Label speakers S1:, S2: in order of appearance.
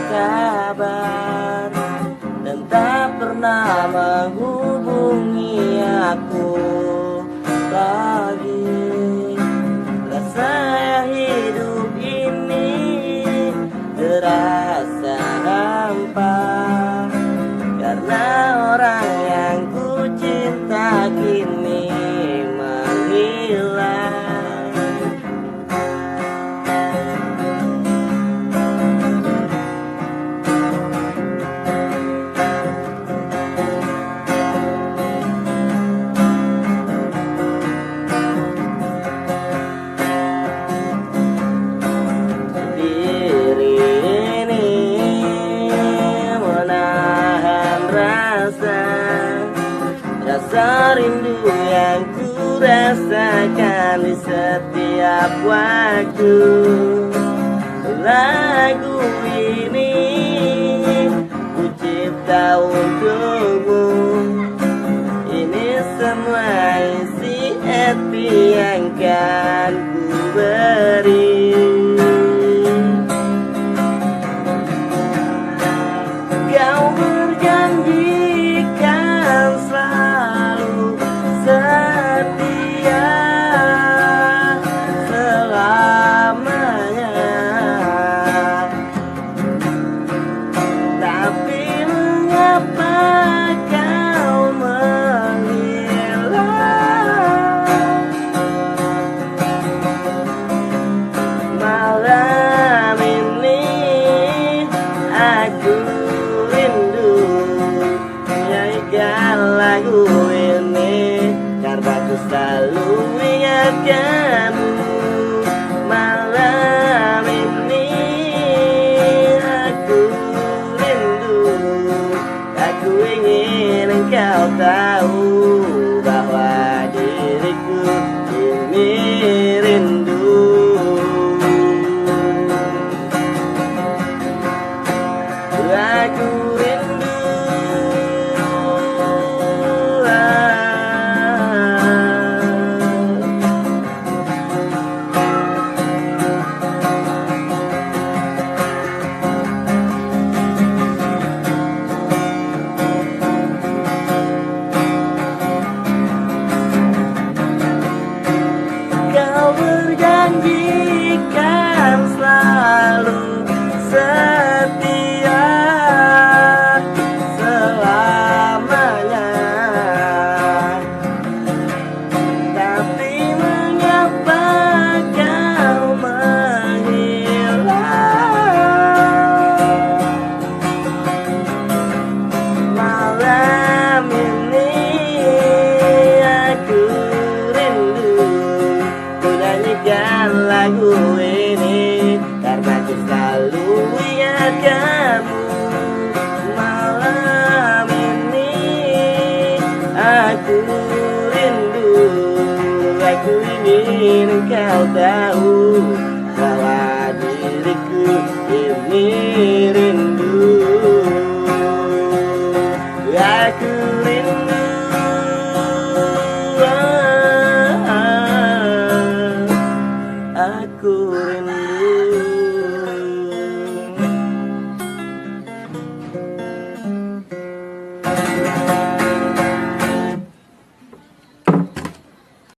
S1: kabar dan tak pernah menghubungi aku lagi. Rasa hidup ini terasa hampa karena orang yang ku cinta kini menghilang. Rasa rindu yang ku rasakan di setiap waktu. Lagu ini ku cipta untukmu. Ini semua isi hati yang kan ku beri. Kau berjanjikan selalu setia selamanya, tapi mengapa kau menghilang? Malam ini aku rindu nyanyikan lagu ini karena ku selalu ingat kamu. Malam ini aku rindu, aku ingin engkau tahu bahwa diriku ini rindu. Aku rindu, kau berjanjikan selalu setia selamanya, tapi mengapa kau menghilang? Malam ini aku rindu, ku nyanyikan lagu ini karena ku selalu ingat kamu. Malam ini aku rindu, aku ingin engkau tahu bahwa diriku ini rindu. Aku rindu, aku rindu.